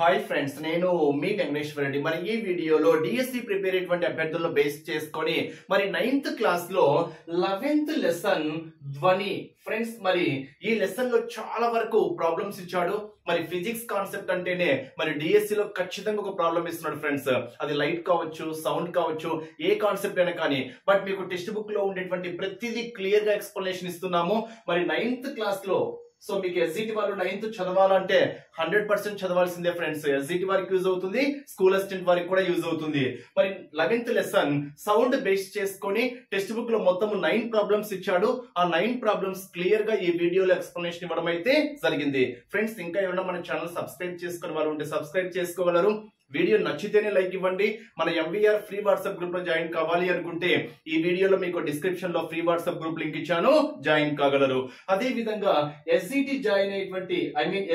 Hi friends, నేను మీ వెంకటేశ్వర రెడ్డి. మరి ఈ వీడియోలో డిఎస్సి ప్రిపేర్ అయ్యేటువంటి అభ్యర్థులను బేస్ చేసుకొని మరి 9th క్లాస్ లో 11th లెసన్ ధ్వని ఫ్రెండ్స్. మరి ఈ లెసన్ లో చాలా వరకు ప్రాబ్లమ్స్ ఇచ్చాడు. మరి ఫిజిక్స్ కాన్సెప్ట్ అంటేనే మరి డిఎస్సి లో ఖచ్చితంగా ఒక ప్రాబ్లం ఇస్తున్నాడు ఫ్రెండ్స్. అది లైట్ కావచ్చు, సౌండ్ కావచ్చు, ఏ కాన్సెప్ట్ అయినా కానీ. బట్ మీకు టెక్స్ట్ బుక్ లో ఉండేటువంటి ప్రతిదీ క్లియర్ గా ఎక్స్ప్లెనేషన్ ఇస్తున్నాము. మరి 9th క్లాస్ లో సో మీకు ఎస్జిటి వాళ్ళు 9th చదవాలంటే 100% చదవాల్సిందే ఫ్రెండ్స్. ఎస్జిటి వారికి యూజ్ అవుతుంది, స్కూల్ అసిస్టెంట్ వారికి కూడా యూజ్ అవుతుంది. మరి 11th లెసన్ సౌండ్ బేస్ చేసుకొని టెక్స్ట్ బుక్ లో మొత్తం 9 ప్రాబ్లమ్స్ ఇచ్చాడు. ఆ 9 ప్రాబ్లమ్స్ క్లియర్ గా ఈ వీడియోలో ఎక్స్ప్లెనేషన్ ఇవ్వడం అయితే జరిగింది ఫ్రెండ్స్. ఇంకా ఏమన్నా మన ఛానల్ సబ్స్క్రైబ్ చేసుకుని వాళ్ళు ఉంటే సబ్స్క్రైబ్ చేసుకోగలరు. వీడియో నచ్చితేనే లైక్ ఇవ్వండి. మన ఎంవీఆర్ ఫ్రీ వాట్సాప్ గ్రూప్ లో జాయిన్ కావాలి అనుకుంటే ఈ వీడియోలో మీకు డిస్క్రిప్షన్ లో ఫ్రీ వాట్సాప్ గ్రూప్ లింక్ ఇచ్చాను, జాయిన్ కాగలరు. అదే విధంగా ఎస్జిటి జాయిన్ అయ్యేటువంటి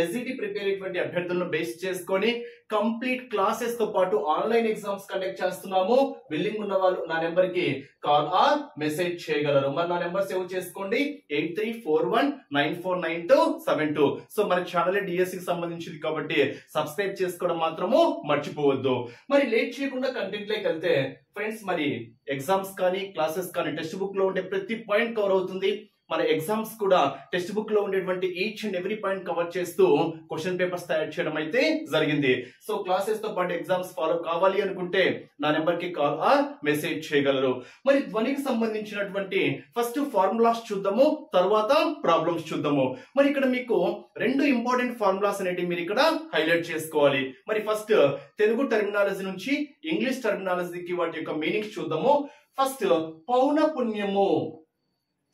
ఎస్జిటి ప్రిపేర్ అయ్యేటువంటి అభ్యర్థులను బేస్ చేసుకొని కంప్లీట్ క్లాసెస్ తో పాటు ఆన్లైన్ ఎగ్జామ్స్ కండక్ట్ చేస్తున్నాము. బిల్లింగ్ ఉన్న వాళ్ళు నా నెంబర్ కి కాల్ ఆర్ మెసేజ్ చేయగలరు. మరి నా నెంబర్ సేవ్ చేసుకోండి, 8341949272. సో మన ఛానల్ డిఎస్సి కి సంబంధించింది కాబట్టి సబ్స్క్రైబ్ చేసుకోవడం మాత్రము మర్చిపోవద్దు. మరి లేట్ చేయకుండా కంటెంట్ లోకి వెళ్తే ఫ్రెండ్స్, మరి ఎగ్జామ్స్ కానీ క్లాసెస్ కానీ టెక్స్ట్ బుక్ లో ఉండే ప్రతి పాయింట్ కవర్ అవుతుంది. మన ఎగ్జామ్స్ కూడా టెక్స్ట్ బుక్ లో ఉండేటువంటి each and every point cover చేస్తూ క్వశ్చన్ పేపర్స్ తయారు చేయడం అయితే జరిగింది. సో క్లాసెస్ తో పాటు ఎగ్జామ్స్ ఫాలో కావాలి అనుకుంటే నా నెంబర్ కి కాల్ ఆర్ మెసేజ్ చేయగలరు. మరి ధ్వనికి సంబంధించినటువంటి ఫస్ట్ ఫార్ములాస్ చూద్దాము, తర్వాత ప్రాబ్లమ్స్ చూద్దాము. మరి ఇక్కడ మీకు 2 ఇంపార్టెంట్ ఫార్ములాస్ అనేవి మీరు ఇక్కడ హైలైట్ చేసుకోవాలి. మరి ఫస్ట్ తెలుగు టర్మినాలజీ నుంచి ఇంగ్లీష్ టర్మినాలజీకి వాటి యొక్క మీనింగ్స్ చూద్దాము. ఫస్ట్ పౌనపున్యము.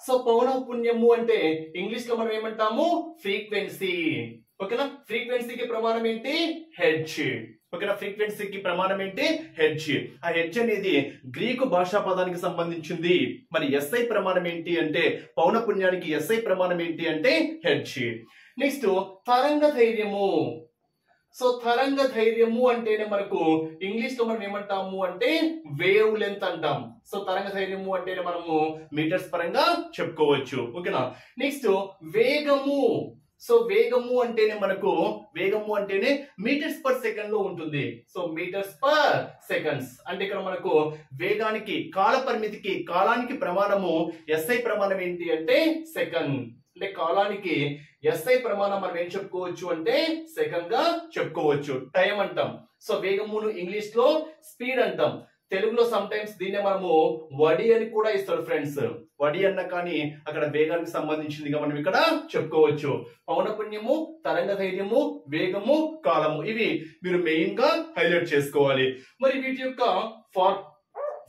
సో పౌనపున్యము అంటే ఇంగ్లీష్ లో మనం ఏమంటాము, ఫ్రీక్వెన్సీ. ఓకేనా, ఫ్రీక్వెన్సీకి ప్రమాణం ఏంటి, హెర్ట్జ్. ఓకేనా, ఫ్రీక్వెన్సీకి ప్రమాణం ఏంటి, హెర్ట్జ్. ఆ హెర్ట్జ్ అనేది గ్రీకు భాషా పదానికి సంబంధించింది. మరి ఎస్ఐ ప్రమాణం ఏంటి అంటే, పౌనపున్యానికి ఎస్ఐ ప్రమాణం ఏంటి అంటే హెర్ట్జ్. నెక్స్ట్ తరంగ ధైర్యము. సో తరంగ ధైర్యము అంటేనే మనకు ఇంగ్లీష్ లో మనం ఏమంటాము అంటే వేవ్ లెంత్ అంటాం. సో తరంగ ధైర్యము అంటేనే మనము మీటర్స్ పరంగా చెప్పుకోవచ్చు. ఓకేనా, నెక్స్ట్ వేగము. సో వేగము అంటేనే మీటర్స్ పర్ సెకండ్ లో ఉంటుంది. సో మీటర్స్ పర్ సెకండ్స్ అంటే ఇక్కడ మనకు వేగానికి కాల పరిమితికి కాలానికి ప్రమాణము ఎస్ఐ ప్రమాణం ఏంటి అంటే సెకండ్. అంటే కాలానికి ఎస్ఐ ప్రమాణం మనం ఏం చెప్పుకోవచ్చు అంటే సెకండ్ గా చెప్పుకోవచ్చు. టైం అంటాం. సో వేగమును ఇంగ్లీష్ లో స్పీడ్ అంటాం. తెలుగులో సమ్ టైమ్స్ దీన్నే మనము వడి అని కూడా ఇస్తారు ఫ్రెండ్స్. వడి అన్న కానీ అక్కడ వేగానికి సంబంధించిందిగా మనం ఇక్కడ చెప్పుకోవచ్చు. పౌనపున్యము, తరంగ ధైర్యము, వేగము, కాలము, ఇవి మీరు మెయిన్ గా హైలైట్ చేసుకోవాలి. మరి వీటి యొక్క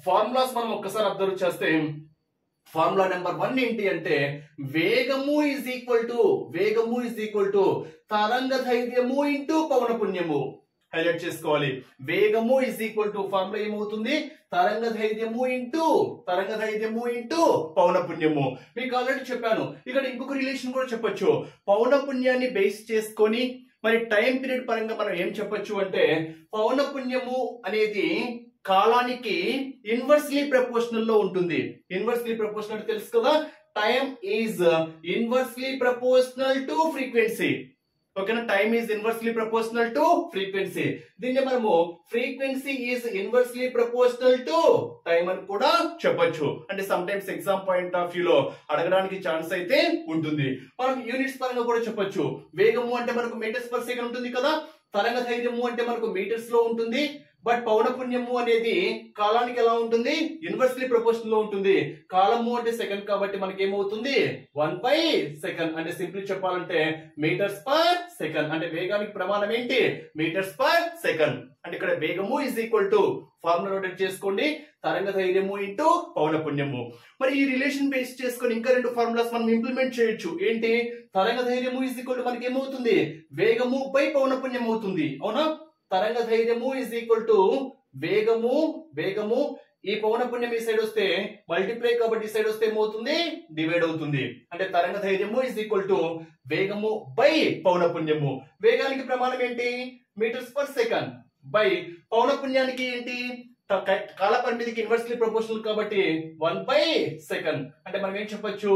ఫార్ములాస్ మనం ఒక్కసారి అబ్జర్వ్ చేస్తే ఫార్ములా నెంబర్ 1 ఏంటి అంటే వేగము ఈజ్ ఈక్వల్ టు తరంగ ధైర్యము ఇంటూ పౌనపున్యము. హైలైట్ చేసుకోవాలి. వేగము ఈజ్ ఈక్వల్ టు ఫార్ములా ఏమవుతుంది, తరంగ ధైర్యము ఇంటూ పౌనపున్యము. మీకు ఆల్రెడీ చెప్పాను. ఇక్కడ ఇంకొక రిలేషన్ కూడా చెప్పొచ్చు. పౌనపున్యాన్ని బేస్ చేసుకొని మరి టైం పీరియడ్ పరంగా మనం ఏం చెప్పొచ్చు అంటే పౌనపున్యము అనేది కాలానికి ఇన్వర్స్లీ ప్రపోర్షనల్ లో ఉంటుంది. ఇన్వర్స్లీ ప్రపోర్షనల్ తెలుసు కదా, time is inversely proportional to frequency. ఓకేనా, time is inversely proportional to frequency. దీన్ని మనము frequency is inversely proportional to time అని కూడా చెప్పొచ్చు. అంటే sometimes exam point of view లో అడగడానికి ఛాన్స్ అయితే ఉంటుంది. మనం యూనిట్స్ పరంగా కూడా చెప్పొచ్చు. వేగము అంటే మనకు మీటర్స్ పర్ సెకండ్ ఉంటుంది కదా, తరంగ ధైర్యము అంటే మనకు మీటర్స్ లో ఉంటుంది. బట్ పౌనపున్యము అనేది కాలానికి ఎలా ఉంటుంది, ఇన్వర్స్లీ ప్రపోర్షనల్ లో ఉంటుంది. కాలము అంటే సెకండ్ కాబట్టి మనకి ఏమవుతుంది 1/సెకండ్. అంటే సింపుల్ చెప్పాలంటే మీటర్స్ పర్ సెకండ్. అంటే వేగానికి ప్రమాణం ఏంటి, మీటర్స్ పర్ సెకండ్. అంటే ఇక్కడ వేగము is equal to formula note చేసుకోండి, తరంగ ధైర్యము ఇంటూ పౌనపున్యము. మరి ఈ రిలేషన్ బేస్ చేసుకొని ఇంకా 2 ఫార్ములాస్ మనం ఇంప్లిమెంట్ చేయొచ్చు. ఏంటి, తరంగ ధైర్యము ఈజ్ ఈక్వల్ టు మనకి ఏమవుతుంది, వేగము బై పౌనపున్యం అవుతుంది. అవునా, తరంగ ధైర్యము ఈజ్ ఈక్వల్ టు వేగము ఈ పౌనపున్యం ఈ సైడ్ వస్తే మల్టిప్లై కాబట్టి ఈ సైడ్ వస్తే ఏమవుతుంది, డివైడ్ అవుతుంది. అంటే తరంగ ధైర్యము ఈజ్ ఈక్వల్ టు వేగము బై పౌనపున్యము. వేగానికి ప్రమాణం ఏంటి, మీటర్స్ పర్ సెకండ్, బై పౌనపున్యానికి ఏంటి, కాల పరిమితికి ఇన్వర్స్లీ ప్రపోర్షనల్ కాబట్టి 1/సెకండ్. అంటే మనం ఏం చెప్పొచ్చు,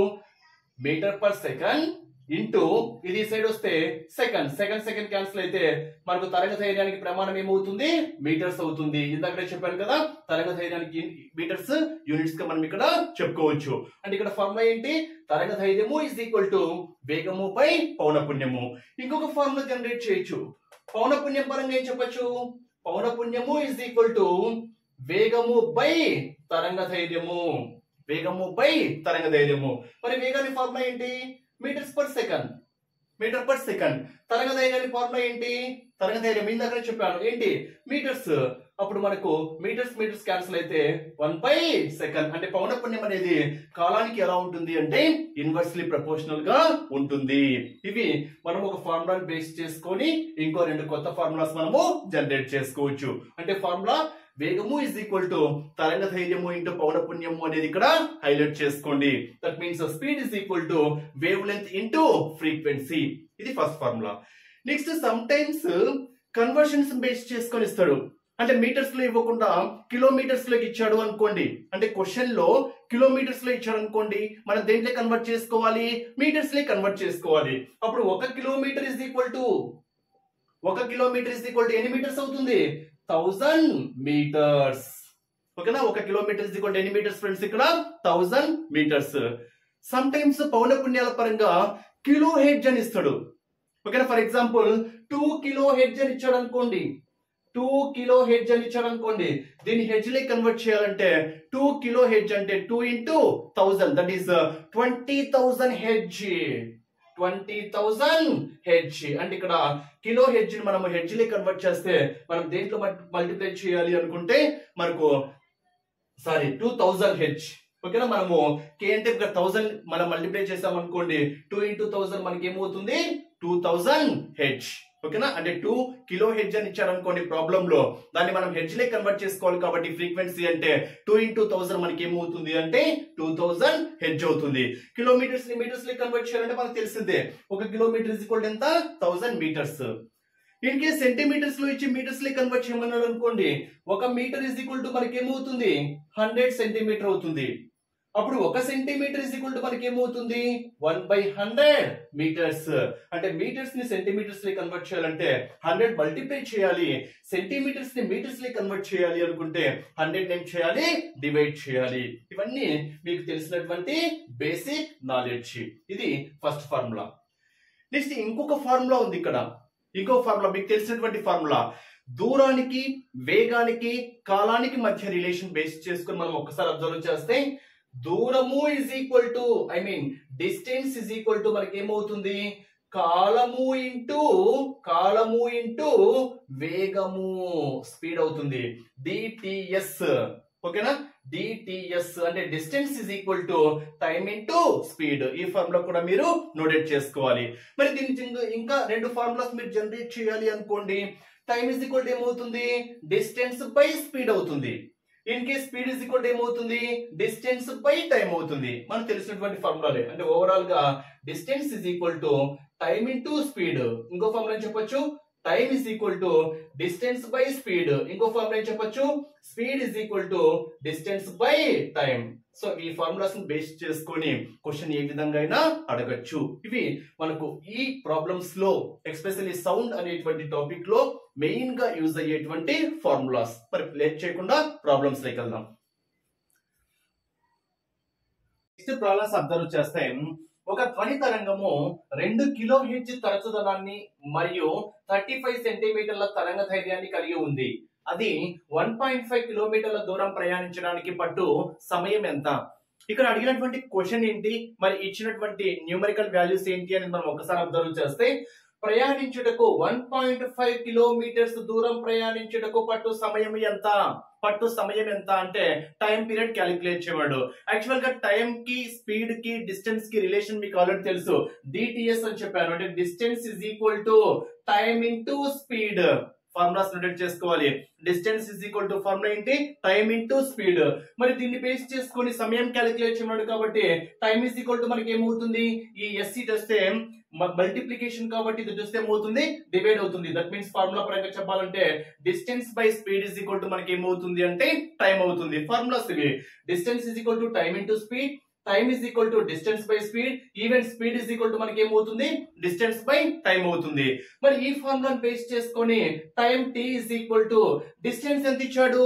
మీటర్ పర్ సెకండ్ ఇంటూ ఇది సైడ్ వస్తే సెకండ్ సెకండ్ క్యాన్సిల్ అయితే మనకు తరంగ ధైర్యానికి ప్రమాణం ఏమవుతుంది మీటర్స్ అవుతుంది. ఇందాకనే చెప్పాను కదా తరంగ ధైర్యానికి మీటర్స్ యూనిట్స్ గా మనం ఇక్కడ చెప్పుకోవచ్చు. అంటే ఇక్కడ ఫార్ములా ఏంటి, తరంగ ధైర్యము ఇస్ ఈక్వల్ టు వేగము బై పౌనపుణ్యము. ఇంకొక ఫార్ములా జనరేట్ చేయొచ్చు. పౌనపుణ్యం పరంగా ఏం చెప్పొచ్చు, పౌనపుణ్యము ఇస్ ఈక్వల్ టు వేగము బై తరంగ ధైర్యము, వేగము బై తరంగ ధైర్యము. మరి వేగాన్ని ఫార్ములా ఏంటి, metres per second, metre per second. తరంగ ధైర్యాన్ని ఫార్ములా ఏంటి, తరంగ ధైర్యం ఇందాక చెప్పాను ఏంటి మీటర్స్. అప్పుడు మనకు మీటర్స్ క్యాన్సిల్ అయితే 1/సెకండ్. అంటే పౌనపుణ్యం అనేది కాలానికి ఎలా ఉంటుంది అంటే ఇన్వర్స్లీ ప్రపోర్షనల్ గా ఉంటుంది. ఇవి మనం ఒక ఫార్ములాని బేస్ చేసుకొని ఇంకో 2 కొత్త ఫార్ములాస్ మనము జనరేట్ చేసుకోవచ్చు. అంటే ఫార్ములా వేగము ఇస్ ఈక్వల్ టు తరంగ ధైర్యము ఇంటూ పౌనపుణ్యము అనేది ఇక్కడ హైలైట్ చేసుకోండి. That means speed is equal to wavelength into frequency. ఇది first formula. Next sometimes conversions base చేసుకొని ఇస్తాడు. అంటే మీటర్స్ లో ఇవ్వకుండా కిలోమీటర్స్ లోకి ఇచ్చాడు అనుకోండి, అంటే క్వశ్చన్ లో కిలోమీటర్స్ లో ఇచ్చాడు అనుకోండి, మనం దేంట్లో కన్వర్ట్ చేసుకోవాలి, మీటర్స్ లో కన్వర్ట్ చేసుకోవాలి. అప్పుడు 1 కిలోమీటర్ ఇస్ ఈక్వల్ టు ఎన్ని మీటర్స్ అవుతుంది, 1000 మీటర్స్. ఓకేనా, 1 కిలోమీటర్ ఇస్ ఈక్వల్ టు ఎన్ని మీటర్స్ ఫ్రెండ్స్, ఇక్కడ 1000 మీటర్స్. సమ్ టైమ్స్ పౌనపుణ్యాల పరంగా కిలో హెడ్జ్ అని ఇస్తాడు. ఓకేనా, ఫర్ ఎగ్జాంపుల్ 2 కిలో హెడ్జ్ అని ఇచ్చాడు అనుకోండి, 2 కిలో హెడ్జ్ అని ఇచ్చాడు అనుకోండి. దీన్ని హెడ్జ్ లే కన్వర్ట్ చేయాలంటే 2 కిలో హెడ్జ్ అంటే 2 into 1000 that is 20,000 hedge. 20,000 hedge అంటే ఇక్కడ కిలో హెడ్జ్ ని మనం హెడ్జ్ లే కన్వర్ట్ చేస్తే మనం దేంట్లో మల్టిప్లై చేయాలి అనుకుంటే మనకు 2000 హెడ్జ్. ఓకేనా, మనము కే అంటే 1000 మనం మల్టిప్లై చేసాం అనుకోండి, 2 into 1000 మనకి ఏమవుతుంది 2000 హెడ్జ్. ఓకేనా, అంటే 2 కిలో హెడ్జ్ అని ఇచ్చారు అనుకోండి ప్రాబ్లం లో, దాన్ని మనం హెడ్జ్ లే కన్వర్ట్ చేసుకోవాలి. కాబట్టి ఫ్రీక్వెన్సీ అంటే 2 into 1000 మనకి ఏమవుతుంది అంటే 2000 హెడ్జ్ అవుతుంది. కిలోమీటర్స్ ని మీటర్స్ లే కన్వర్ట్ చేయాలంటే మనకు తెలిసిందే 1 కిలోమీటర్ ఇస్ ఈక్వల్ టు ఎంత 1000 మీటర్స్. ఇన్ కేస్ సెంటీమీటర్స్ లో ఇచ్చి మీటర్స్ లే కన్వర్ట్ చేయమన్నారు అనుకోండి, 1 మీటర్ ఇస్ ఈక్వల్ టు మనకి ఏమవుతుంది 100 సెంటీమీటర్ అవుతుంది. అప్పుడు 1 సెంటీమీటర్ ఇస్ ఈక్వల్ టు మనకి ఏమవుతుంది 1/100 మీటర్స్. అంటే మీటర్స్ ని సెంటీమీటర్స్ లే కన్వర్ట్ చేయాలంటే 100 మల్టిప్లై చేయాలి, సెంటీమీటర్స్ ని మీటర్స్ లే కన్వర్ట్ చేయాలి అనుకుంటే 100 ఏం చేయాలి డివైడ్ చేయాలి. ఇవన్నీ మీకు తెలిసినటువంటి బేసిక్ నాలెడ్జ్. ఇది ఫస్ట్ ఫార్ములా. నెక్స్ట్ ఇంకొక ఫార్ములా ఉంది ఇక్కడ, ఇంకో ఫార్ములా మీకు తెలిసినటువంటి ఫార్ములా. దూరానికి వేగానికి కాలానికి మధ్య రిలేషన్ బేస్ చేసుకుని మనం ఒక్కసారి అబ్జర్వ్ చేస్తే దూరము is equal to distance is equal to మనకి ఏమవుతుంది కాలము ఇంటూ వేగము స్పీడ్ అవుతుంది, డిటిఎస్. ఓకేనా, డిటిఎస్ అంటే distance is equal to time into speed. ఈ ఫార్ములా కూడా మీరు నోటెడ్ చేసుకోవాలి. మరి దీనికి ఇంకా 2 ఫార్ములాస్ మీరు జనరేట్ చేయాలి అనుకోండి. టైమ్ ఇజ్ ఈక్వల్ టు ఏమవుతుంది డిస్టెన్స్ బై స్పీడ్ అవుతుంది. In case speed is equal to ఏమవుతుంది డిస్టెన్స్ బై టైం అవుతుంది. మనకు తెలిసినటువంటి ఫార్ములాలే. అంటే ఓవరాల్ గా distance is equal to time into speed. ఇంకో ఫార్ములా చెప్పొచ్చు time is equal to distance by speed. ఇంకో ఫార్ములా చెప్పొచ్చు speed is equal to distance by time. So ఈ ఫార్ములాస్ ని బేస్ చేసుకొని క్వశ్చన్ ఏ విధంగా అయినా అడగచ్చు. ఇవి మనకు ఈ ప్రాబ్లమ్స్ లో ఎస్పెషల్లీ సౌండ్ అనేటువంటి టాపిక్ లో మెయిన్ గా యూజ్ అయ్యేటువంటి ఫార్ములాస్. మరి లేట్ చేయకుండా ప్రాబ్లమ్స్ లోకి వెళ్దాం. నెక్స్ట్ ప్రాబ్లమ్స్ అబ్జర్వ్ చేస్తే ఒక ధ్వని తరంగము 2 కిలో హెర్ట్జ్ తరచుదనాన్ని మరియు 35 సెంటీమీటర్ల తరంగ ధైర్యాన్ని కలిగి ఉంది. అది 1.5 కిలోమీటర్ల దూరం ప్రయాణించడానికి పట్టు సమయం ఎంత? ఇక్కడ అడిగినటువంటి క్వశ్చన్ ఏంటి, మరి ఇచ్చినటువంటి న్యూమరికల్ వాల్యూస్ ఏంటి అని మనం ఒకసారి అబ్జర్వ్ చేస్తే ప్రయాణించుటకు 1.5 కిలోమీటర్స్ దూరం ప్రయాణించుటకు పట్టు సమయం ఎంత అంటే టైం పీరియడ్ క్యాలిక్యులేట్ చేయవాడు. యాక్చువల్ గా టైం కి స్పీడ్ కి డిస్టెన్స్ కి రిలేషన్ మీకు ఆల్రెడీ తెలుసు, డిటిఎస్ అని చెప్పాను. అంటే distance is equal to time into speed. Formulas noted చేసుకోవాలి. Distance is equal to formula ఏంటి టైం ఇంటూ స్పీడ్. మరి దీన్ని బేస్ చేసుకొని సమయం క్యాలిక్యులేట్ చేయమన్నాడు కాబట్టి టైం ఇజ్ ఈక్వల్ టు మనకి ఏమవుతుంది ఈ ఎస్సీ వస్తే మల్టిప్లికేషన్ కాబట్టి ఇది చూస్తే ఏమవుతుంది డివైడ్ అవుతుంది. దట్ మీన్స్ ఫార్ములా పరంగా చెప్పాలంటే distance by speed is equal to మనకి ఏమవుతుంది అంటే టైం అవుతుంది. ఫార్ములాస్ ఇవి distance is equal to time into speed, time is equal to distance by speed, even speed is equal to మనకి ఏమవుతుంది డిస్టెన్స్ బై టైం అవుతుంది. మరి ఈ ఫార్ములాను బేస్ చేసుకొని time t is equal to distance ఎంత ఇచ్చాడు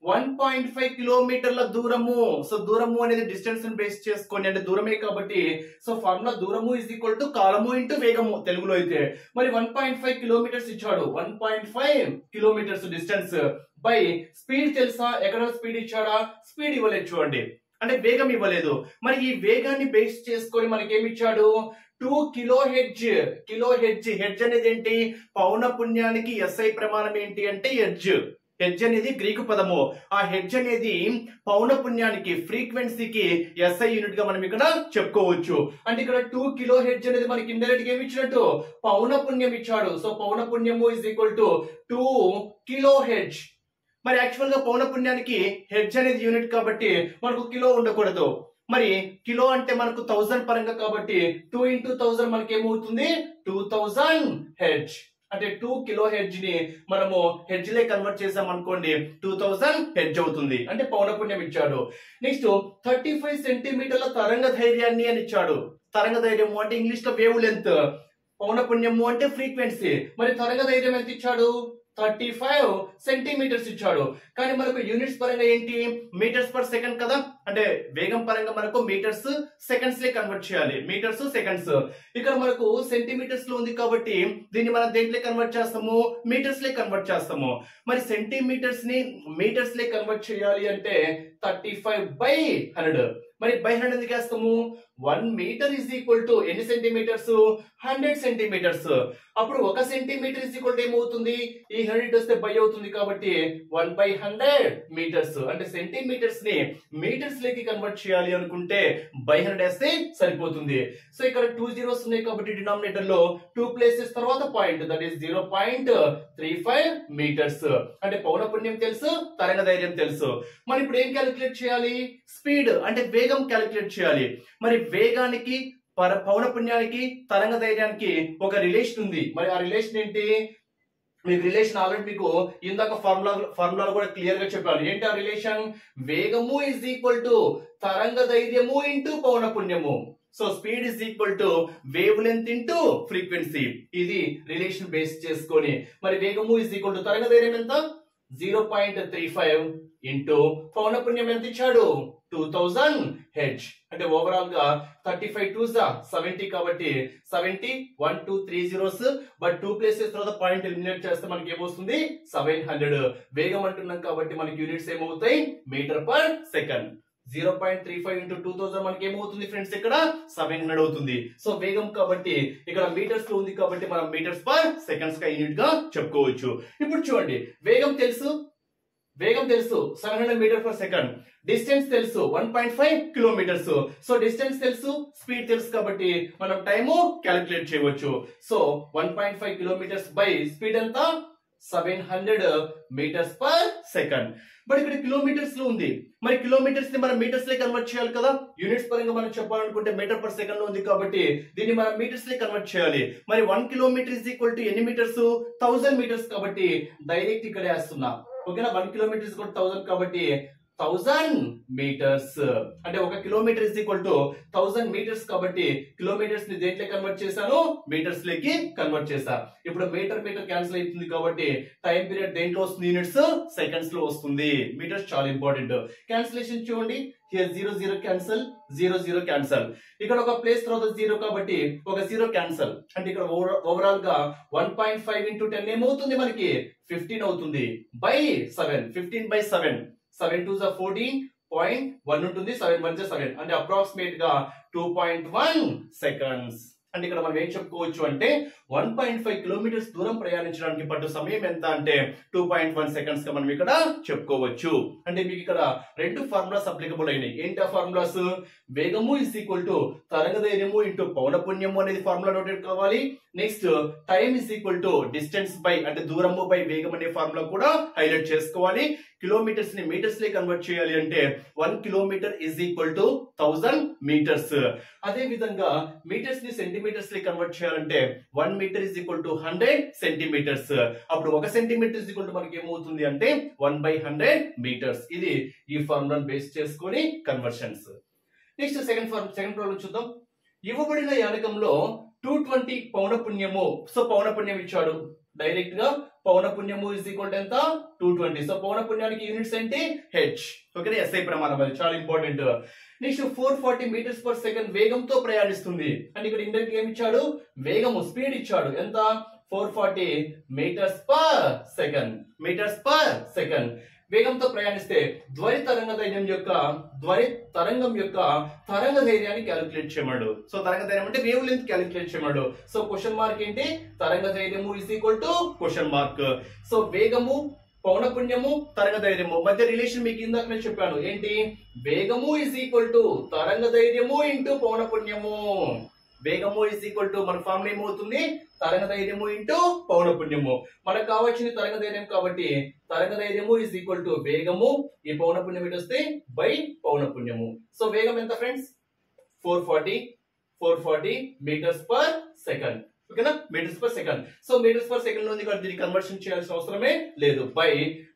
1.5 కిలోమీటర్ల దూరము. సో దూరము అనేది డిస్టెన్స్ ని బేస్ చేసుకొని అంటే దూరమే కాబట్టి సో ఫార్ములా దూరము ఈజ్ ఈక్వల్ టు కాలము ఇంటూ వేగము తెలుగులో అయితే. మరి 1.5 కిలోమీటర్స్ ఇచ్చాడు, 1.5 కిలోమీటర్స్ డిస్టెన్స్ బై స్పీడ్ తెలుసా, ఎక్కడ స్పీడ్ ఇచ్చాడా, స్పీడ్ ఇవ్వలేదు చూడండి, అంటే వేగం ఇవ్వలేదు. మరి ఈ వేగాన్ని బేస్ చేసుకొని మనకి ఏమి ఇచ్చాడు 2 kilo hedge. Kilo hedge, hedge అనేది ఏంటి, పౌనపున్యానికి SI ప్రమాణం ఏంటి అంటే హెడ్జ్. హెడ్జ్ అనేది గ్రీకు పదము. ఆ హెడ్జ్ అనేది పౌనపున్యానికి ఫ్రీక్వెన్సీకి SI యూనిట్ గా మనం ఇక్కడ చెప్పుకోవచ్చు. అంటే ఇక్కడ 2 కిలో హెడ్జ్ అనేది మనకి ఇండైరెక్ట్ గా ఏమి ఇచ్చినట్టు పౌనపున్యం ఇచ్చాడు. సో పౌనపున్యము is equal to 2 kilohertz. మరి యాక్చువల్ గా పౌనపున్యానికి హెడ్జ్ అనేది యూనిట్ కాబట్టి మనకు కిలో ఉండకూడదు. మరి కిలో అంటే మనకు 1000 పరంగా కాబట్టి 2 into 1000 మనకి ఏమవుతుంది 2000 హెడ్జ్. అంటే 2 కిలో హెడ్జ్ ని మనము హెడ్జ్ లే కన్వర్ట్ చేసాం అనుకోండి 2000 హెడ్జ్ అవుతుంది. అంటే పౌనపున్యం ఇచ్చాడు. నెక్స్ట్ 35 సెంటీమీటర్ల తరంగ ధైర్యాన్ని అని ఇచ్చాడు. తరంగ ధైర్యము అంటే ఇంగ్లీష్ లో వేవ్ లెంత్, పౌనపున్యము అంటే ఫ్రీక్వెన్సీ. మరి తరంగ ధైర్యం ఎంత ఇచ్చాడు 35 సెంటీమీటర్స్ ఇచ్చాడు. కానీ మనకు యూనిట్స్ పరంగా ఏంటి మీటర్స్ పర్ సెకండ్ కదా, అంటే వేగం పరంగా మనకు మీటర్స్ సెకండ్స్ లే కన్వర్ట్ చేయాలి, మీటర్స్ సెకండ్స్. ఇక్కడ మనకు సెంటీమీటర్స్ లో ఉంది కాబట్టి దీన్ని మనం దేంట్లో కన్వర్ట్ చేస్తాము మీటర్స్ లే కన్వర్ట్ చేస్తాము. మరి సెంటీమీటర్స్ ని మీటర్స్ లే కన్వర్ట్ చేయాలి అంటే 35/100. మరి బై 100 ఎందుకు వేస్తాము 1 మీటర్ ఈజ్ ఈక్వల్ టు ఎన్ని సెంటీమీటర్స్ 100 సెంటీమీటర్స్. అప్పుడు 1 సెంటీమీటర్ ఈజ్ ఈక్వల్ టు ఏమవుతుంది ఈ 100 వస్తే బై అవుతుంది కాబట్టి 1/100 మీటర్స్. అంటే సెంటీమీటర్స్ ని మీటర్స్ లేకి కన్వర్ట్ చేయాలి అనుకుంటే బై 100 వేస్తే సరిపోతుంది. సో ఇక్కడ 2 zeros ఉన్నాయి కాబట్టి డినామినేటర్ లో 2 ప్లేసెస్ తర్వాత పాయింట్, దట్ ఈస్ 0.35 మీటర్స్. అంటే పౌనపున్యం తెలుసు, తరంగ ధైర్యం తెలుసు. మరి ఇప్పుడు ఏం క్యాలిక్యులేట్ చేయాలి స్పీడ్ అంటే వేగం క్యాలిక్యులేట్ చేయాలి. మరి వేగానికి పౌనపున్యానికి తరంగ ధైర్యానికి ఒక రిలేషన్ ఉంది. మరి ఆ రిలేషన్ ఏంటి, మీకు రిలేషన్ ఆల్రెడీ మీకు ఇందాక ఫార్ములాలు కూడా క్లియర్ గా చెప్పాను. ఏంటి ఆ రిలేషన్, వేగము ఇజ్ ఈక్వల్ టు తరంగ ధైర్యము ఇంటూ పౌనపున్యము. So speed is equal to wavelength into frequency. ఇది రిలేషన్ బేస్ చేసుకొని మరి వేగము ఇజ్ ఈక్వల్ టు తరంగ ధైర్యం ఎంత 0.35 ఇంటూ పౌనపున్యం ఎంత ఇచ్చాడు 2000 హెడ్జ్. అంటే ఓవరాల్ గా 35 2s 70 కాబట్టి 70 1 2 3 zeros బట్ 2 ప్లేసెస్ తర్వాత పాయింట్ ఎలిమినేట్ చేస్తే మనకి ఏమొస్తుంది 700. వేగం అంటున్నాం కాబట్టి మనకి యూనిట్స్ ఏమవుతాయి మీటర్ పర్ సెకండ్. 0.35 into 2000 మనకి ఏమవుతుంది ఫ్రెండ్స్ ఇక్కడ 700 అవుతుంది. సో వేగం కాబట్టి ఇక్కడ మీటర్స్ లో ఉంది కాబట్టి మనం మీటర్స్ పర్ సెకండ్స్ గా యూనిట్ గా చెప్పుకోవచ్చు. ఇప్పుడు చూడండి వేగం తెలుసు 700 మీటర్ పర్ సెకండ్, డిస్టెన్స్ తెలుసు 1.5 కిలోమీటర్స్. సో డిస్టెన్స్ తెలుసు, స్పీడ్ తెలుసు కాబట్టి మనం టైము క్యాలిక్యులేట్ చేయవచ్చు. సో 1.5 కిలోమీటర్స్ బై స్పీడ్ ఎంత 700 మీటర్స్ పర్ సెకండ్. బట్ ఇక్కడ కిలోమీటర్స్ లో ఉంది, మరి కిలోమీటర్స్ ని మనం మీటర్స్ లే కన్వర్ట్ చేయాలి కదా. యూనిట్స్ పరంగా మనం చెప్పాలనుకుంటే మీటర్ పర్ సెకండ్ లో ఉంది కాబట్టి దీన్ని మనం మీటర్స్ లే కన్వర్ట్ చేయాలి. మరి 1 కిలోమీటర్ ఇస్ ఈక్వల్ టు ఎన్ని మీటర్స్ 1000 మీటర్స్ కాబట్టి డైరెక్ట్ ఇక్కడ వేస్తున్నా. ఓకేనా 1 కిలోమీటర్ ఇస్ ఈక్వల్ టు 1000 కాబట్టి 1000 మీటర్స్. అంటే 1 kilometre is equal to 1000 metres కాబట్టి కిలోమీటర్స్ ని దేంట్లో కన్వర్ట్ చేశాను మీటర్స్ లేకి కన్వర్ట్ చేశా. ఇప్పుడు మీటర్ క్యాన్సిల్ అవుతుంది కాబట్టి టైం పీరియడ్ దేంట్లో వస్తుంది యూనిట్స్ సెకండ్స్ లో వస్తుంది. మీటర్స్ చాలా ఇంపార్టెంట్. క్యాన్సిలేషన్ చూడండి, హియర్ 0 0 క్యాన్సిల్, 0 0 క్యాన్సిల్. ఇక్కడ ఒక ప్లేస్ తర్వాత 0 కాబట్టి ఒక 0 క్యాన్సిల్. అంటే ఇక్కడ ఓవరాల్ గా 1.5 into 10 ఏమవుతుంది మనకి 15 అవుతుంది బై 7. 15/7 7 2s 14.1 ఉంటుంది, 7 1s 7 అంటే అప్రాక్సిమేట్ గా 2.1 సెకండ్స్. అంటే ఇక్కడ మనం ఏం చెప్పుకోవచ్చు అంటే 1.5 కిలోమీటర్స్ దూరం ప్రయాణించడానికి పట్టు సమయం ఎంత అంటే 2.1 సెకండ్స్ గా మనం ఇక్కడ చెప్పుకోవచ్చు. అంటే మీకు ఇక్కడ రెండు ఫార్ములాస్ అప్లికబుల్ అయినాయి. ఏంటి ఆ ఫార్ములాస్, వేగము ఇస్ ఈక్వల్ టు తరంగ ధైర్యము ఇంటూ పౌనపున్యము అనేది ఫార్ములా నోటెడ్ కావాలి. Next time is equal to distance by అంటే దూరము బై వేగం అనే ఫార్ములా కూడా హైలైట్ చేసుకోవాలి. కిలోమీటర్స్ ని మీటర్స్ లే కన్వర్ట్ చేయాలి అంటే 1 kilometre is equal to 1000 metres. అదే విధంగా మీటర్స్ ని సెంటీమీటర్స్ లే కన్వర్ట్ చేయాలంటే 1 metre is equal to 100 centimetres. అప్పుడు 1 సెంటీమీటర్ ఇస్ ఈక్వల్ టు మనకి ఏమవుతుంది అంటే 1/100 మీటర్స్. ఇది ఈ ఫార్ములాను బేస్ చేసుకొని కన్వర్షన్స్. నెక్స్ట్ సెకండ్ ప్రాబ్లం చూద్దాం. ఇవ్వబడిన యానకంలో 220 పౌనపుణ్యము. సో పౌనపుణ్యం ఇచ్చాడు డైరెక్ట్ గా. పౌనపుణ్యము ఇస్ ఈక్వల్ టు ఎంత? 220. సో పౌనపుణ్యానికి యూనిట్స్ ఏంటి? హెచ్. ఓకే, ఎస్ఐ ప్రమాణం, అది చాలా important. Next 440 metres per second వేగంతో ప్రయాణిస్తుంది. అంటే ఇక్కడ ఇండైరెక్ట్ గా ఏమి ఇచ్చాడు? వేగము, స్పీడ్ ఇచ్చాడు. ఎంత? 440 మీటర్స్ పర్ సెకండ్ వేగంతో ప్రయాణిస్తే ధ్వని తరంగం యొక్క తరంగ ధైర్యాన్ని క్యాలిక్యులేట్ చేయమన్నాడు. సో తరంగ ధైర్యం అంటే వేవ్ లెంత్ క్యాలిక్యులేట్ చేయమన్నాడు. సో క్వశ్చన్ మార్క్ ఏంటి? తరంగ ధైర్యము is equal to question mark. So వేగము, పౌనపుణ్యము, తరంగ ధైర్యము మధ్య రిలేషన్ మీకు ఇందాక నేను చెప్పాను. ఏంటి? వేగము ఇస్ ఈక్వల్ టు తరంగ ధైర్యము ఇంటూ పౌనపుణ్యము. వేగము ఇస్ ఈక్వల్ టు మన ఫార్ములా ఏమవుతుంది? తరంగ ధైర్యము ఇంటూ పౌనపుణ్యము. మనకు కావాల్సింది తరంగ ధైర్యం కాబట్టి తరంగ ధైర్యము ఇస్ ఈక్వల్ టు వేగము, ఈ పౌనపుణ్యం ఇటు వస్తే బై పౌనపుణ్యము. సో వేగం ఎంత ఫ్రెండ్స్? 440 metres per second. ఓకేనా? Metres per second. So metres per second లో ఉంది కాబట్టి దీన్ని కన్వర్షన్ చేయాల్సిన అవసరమే లేదు. బై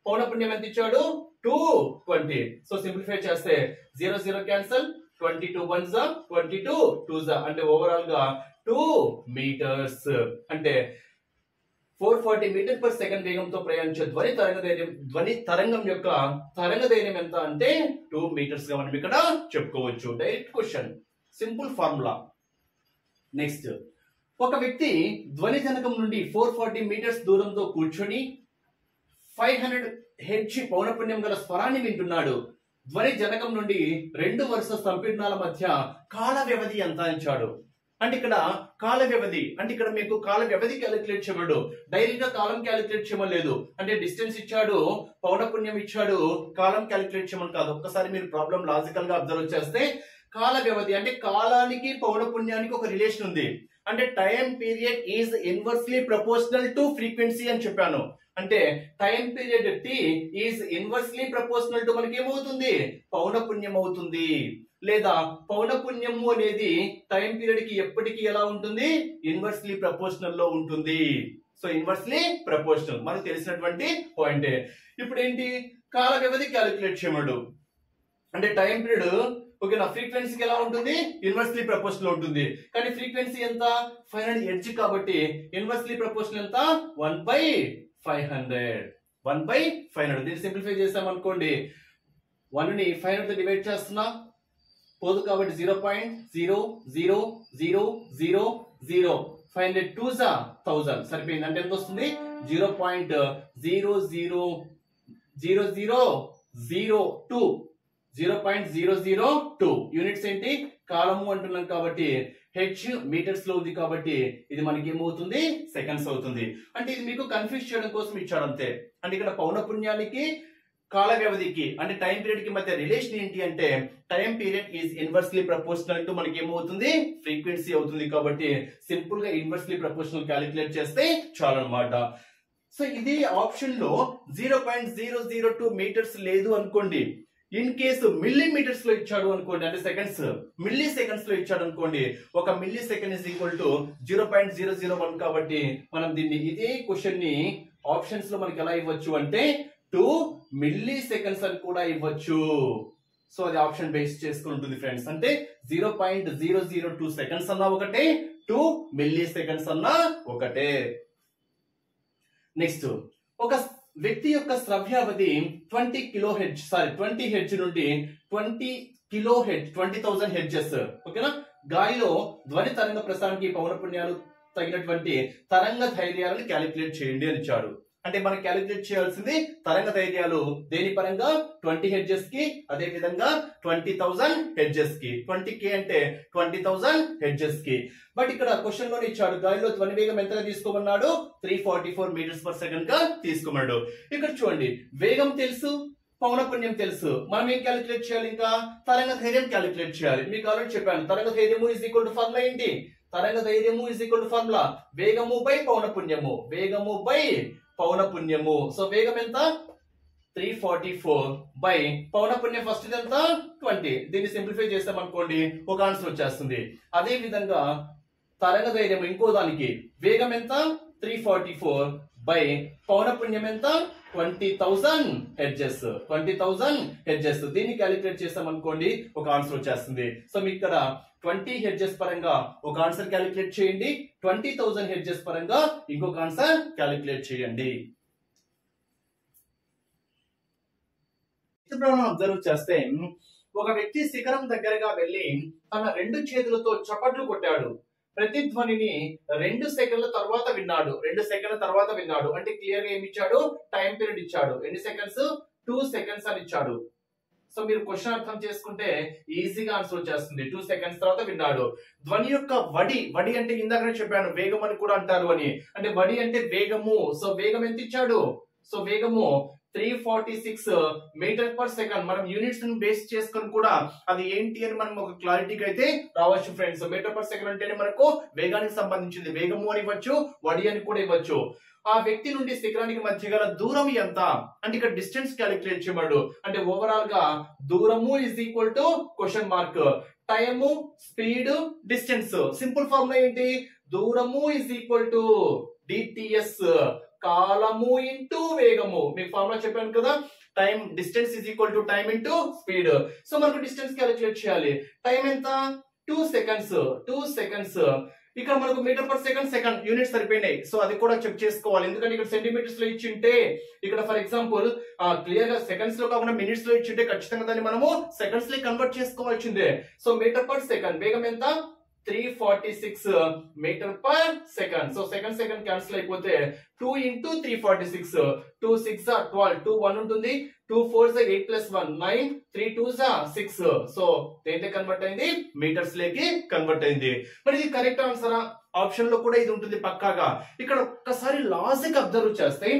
పౌనపుణ్యం ఎంత ఇచ్చాడు? 220. సో సింప్లిఫై చేస్తే 0 0 క్యాన్సల్, 22 1 జా 22 2 జా అంటే ఓవరాల్ గా 2 మీటర్స్. అంటే 440 మీటర్ పర్ సెకండ్ వేగంతో ప్రయాణించే ధ్వని తరంగం యొక్క తరంగ ధైర్యం ఎంత అంటే 2 మీటర్స్ గా మనం ఇక్కడ చెప్పుకోవచ్చు. Direct question, simple formula. Next, ఒక వ్యక్తి ధ్వని జనకం నుండి 440 మీటర్స్ దూరంతో కూర్చొని 500 హెర్ట్జ్ పౌనపుణ్యం గల స్వరాన్ని వింటున్నాడు. ధ్వని జనకం నుండి 2 వరుస సంపీడనాల మధ్య కాల వ్యవధి ఎంత ఇచ్చాడు. అంటే ఇక్కడ కాల వ్యవధి అంటే ఇక్కడ మీకు కాల వ్యవధి క్యాలిక్యులేట్ చేయమడు. డైరెక్ట్ గా కాలం క్యాలిక్యులేట్ చేయమలేదు. అంటే డిస్టెన్స్ ఇచ్చాడు, పౌనపుణ్యం ఇచ్చాడు, కాలం క్యాలిక్యులేట్ చేయమని కాదు. ఒక్కసారి మీరు ప్రాబ్లం లాజికల్ గా అబ్జర్వ్ చేస్తే కాల వ్యవధి అంటే కాలానికి పౌనపుణ్యానికి ఒక రిలేషన్ ఉంది. అంటే time period is inversely proportional to frequency అని చెప్పాను. అంటే time period T is inversely proportional to మనకి ఏమవుతుంది? పౌనపుణ్యం అవుతుంది. లేదా పౌనపుణ్యము అనేది టైం పీరియడ్ కి ఎప్పటికీ ఎలా ఉంటుంది? ఇన్వర్స్లీ ప్రపోర్షనల్ లో ఉంటుంది. సో ఇన్వర్స్లీ ప్రపోర్షనల్ మనకు తెలిసినటువంటి పాయింటే. ఇప్పుడు ఏంటి? కాల వ్యవధి క్యాలిక్యులేట్ చేయమడు. అంటే టైం పీరియడ్ ఓకే నా ఫ్రీక్వెన్సీకి ఎలా ఉంటుంది? ఇన్వర్స్లీ ప్రపోర్షనల్ ఉంటుంది. కానీ ఫ్రీక్వెన్సీ ఎంత? 500 హెర్ట్జ్ కాబట్టి ఇన్వర్స్లీ ప్రపోర్షనల్ ఎంత? 1/500. దీన్ని సింప్లిఫై చేసాం అనుకోండి, 1 ని 500 తో డివైడ్ చేస్తున్నా పోదు కాబట్టి 0.00000 500 2s 1000 సరిపోయింది. అంటే ఎంత వస్తుంది? 0.00002 యూనిట్స్ ఏంటి? కాలము అంటున్నాం కాబట్టి హెచ్ మీటర్స్ లో ఉంది కాబట్టి ఇది మనకి ఏమవుతుంది? సెకండ్స్ అవుతుంది. అంటే ఇది మీకు కన్ఫ్యూజ్ చేయడం కోసం ఇచ్చాడు అంతే. అంటే ఇక్కడ పౌనపుణ్యానికి కాల వ్యవధికి అంటే టైం పీరియడ్ కి మధ్య రిలేషన్ ఏంటి అంటే time period is inversely proportional to మనకి ఏమవుతుంది? ఫ్రీక్వెన్సీ అవుతుంది. కాబట్టి సింపుల్ గా ఇన్వర్స్లీ ప్రపోర్షనల్ క్యాలిక్యులేట్ చేస్తే చాలు అన్నమాట. సో ఇది ఆప్షన్ లో 0.002 మీటర్స్ లేదు అనుకోండి. ఇన్ కేసు మిల్లీమీటర్స్ లో ఇచ్చాడు అనుకోండి, అంటే సెకండ్స్ మిల్లీ సెకండ్స్ లో ఇచ్చాడు అనుకోండి, ఒక milli second is equal to 0.001 కాబట్టి మనం దీన్ని ఇదే క్వశ్చన్ ని ఆప్షన్స్ లో మనకి ఎలా ఇవ్వచ్చు అంటే 2 మిల్లీ సెకండ్స్ అని కూడా ఇవ్వచ్చు. సో అది ఆప్షన్ బేస్ చేసుకుంటుంది ఫ్రెండ్స్. అంటే 0.002 సెకండ్స్ అన్నా ఒకటే, 2 మిల్లీ సెకండ్స్ అన్నా ఒకటే. నెక్స్ట్, ఒక వ్యక్తి యొక్క శ్రవ్యావధి 20 హెర్ట్జ్ నుండి 20,000 హెర్ట్జెస్. ఓకేనా? గాలిలో ధ్వని తరంగ ప్రసారానికి పౌనపుణ్యాలు తగినటువంటి తరంగ ధైర్యాలను క్యాలిక్యులేట్ చేయండి అని ఇచ్చాడు. అంటే మనం క్యాలిక్యులేట్ చేయాల్సింది తరంగ ధైర్యాలు దేని పరంగా? 20 హెర్ట్జెస్ కి, అదే విధంగా 20,000 హెర్ట్జెస్ కి. 20k అంటే 20,000 హెర్ట్జెస్ కి. బట్ ఇక్కడ క్వశ్చన్ లోనే ఇచ్చాడు గాలిలో ధ్వని వేగం ఎంతగా తీసుకోమన్నాడు? 344 మీటర్స్ పర్ సెకండ్ గా తీసుకోమన్నాడు. ఇక్కడ చూడండి, వేగం తెలుసు, పౌనపుణ్యం తెలుసు. మనం ఏం క్యాలిక్యులేట్ చేయాలి? ఇంకా తరంగ ధైర్యం క్యాలిక్యులేట్ చేయాలి. మీకు ఆల్రెడీ చెప్పాను తరంగ ధైర్యము ఇస్ ఈక్వల్ టు ఫార్ములా ఏంటి? తరంగ ధైర్యము ఇస్ ఈక్వల్ టు ఫార్ములా వేగము బై పౌనపుణ్యము. సో వేగం ఎంత? 344 బై పౌనపుణ్యం ఫస్ట్ ఎంత? 20. దీన్ని సింప్లిఫై చేస్తాం అనుకోండి ఒక ఆన్సర్ వచ్చేస్తుంది. అదే విధంగా తరంగ ధైర్యం ఇంకో దానికి వేగం ఎంత? 344 బై పౌనపుణ్యం ఎంత 20,000 హెర్ట్జ్. 20,000 హెర్ట్జ్. దీన్ని క్యాలిక్యులేట్ చేసాం అనుకోండి ఒక ఆన్సర్ వచ్చేస్తుంది. సో మీకు ఇక్కడ 20 హెర్ట్జ్ పరంగా ఒక ఆన్సర్ క్యాలిక్యులేట్ చేయండి, 20,000 హెర్ట్జ్ పరంగా ఇంకొక ఆన్సర్ క్యాలిక్యులేట్ చేయండి. అబ్జర్వ్ చేస్తే ఒక వ్యక్తి శిఖరం దగ్గరగా వెళ్లి తన 2 చేతులతో చప్పట్లు కొట్టాడు. ప్రతిధ్వనిని 2 సెకండ్ల తర్వాత విన్నాడు. 2 సెకండ్ల తర్వాత విన్నాడు అంటే క్లియర్ గా ఏమి ఇచ్చాడు? టైం పీరియడ్ ఇచ్చాడు. ఎన్ని సెకండ్స్? 2 సెకండ్స్ అని ఇచ్చాడు. సో మీరు క్వశ్చన్ అర్థం చేసుకుంటే ఈజీగా ఆన్సర్ వచ్చేస్తుంది. 2 సెకండ్స్ తర్వాత విన్నాడు. ధ్వని యొక్క వడి అంటే ఇందాకనే చెప్పాను వేగం అని కూడా అంటారు అని. అంటే వడి అంటే వేగము. సో వేగం ఎంత ఇచ్చాడు? సో వేగము 346 మీటర్ పర్ సెకండ్. మనం యూనిట్స్ ని బేస్ చేసుకొని కూడా అది ఏంటి అని మనం ఒక క్లారిటీకి అయితే రావచ్చు ఫ్రెండ్స్. మీటర్ పర్ సెకండ్ అంటేనే మనకు వేగానికి సంబంధించింది. వేగము అని ఇవ్వచ్చు, వడి అని కూడా ఇవ్వచ్చు. ఆ వ్యక్తి నుండి శిఖరానికి మధ్య గల దూరం ఎంత అంటే ఇక్కడ డిస్టెన్స్ క్యాలిక్యులేట్ చేయమడు. అంటే ఓవరాల్ గా దూరము is equal to question mark, time, speed, distance. Simple formula ఏంటి? దూరము ఇస్ ఈక్వల్ టు డిటిఎస్, కాలము ఇంటూ వేగము. మీకు ఫార్ములా చెప్పాను కదా, time distance is equal to time into speed. So మనకు డిస్టెన్స్ క్యాలిక్యులేట్ చేయాలి. టైం ఎంత? 2 సెకండ్స్. 2 సెకండ్స్. ఇక్కడ మనకు మీటర్ పర్ సెకండ్ యూనిట్ సరిపోయినాయి. సో అది కూడా చెక్ చేసుకోవాలి. ఎందుకంటే ఇక్కడ సెంటీమీటర్స్ లో ఇచ్చింటే ఇక్కడ ఫర్ ఎగ్జాంపుల్ క్లియర్ గా సెకండ్స్ లో కాకుండా మినిట్స్ లో ఇచ్చింటే ఖచ్చితంగా దాన్ని మనము సెకండ్స్ లో కన్వర్ట్ చేసుకోవాల్సిందే. సో మీటర్ పర్ సెకండ్ వేగం ఎంత? 346 metre per second. So second cancel అయిపోతే 2 ఇంటూ 346, 2 6 12, 2 1 ఉంటుంది, 2 4 8 plus 1 9, 3 2 6. సో దేంట్లో కన్వర్ట్ అయింది? మీటర్స్ లేకి కన్వర్ట్ అయింది. మరి ఇది కరెక్ట్ ఆన్సరా? ఆప్షన్ లో కూడా ఇది ఉంటుంది పక్కాగా. ఇక్కడ ఒక్కసారి లాజిక్ అబ్జర్వ్ చేస్తే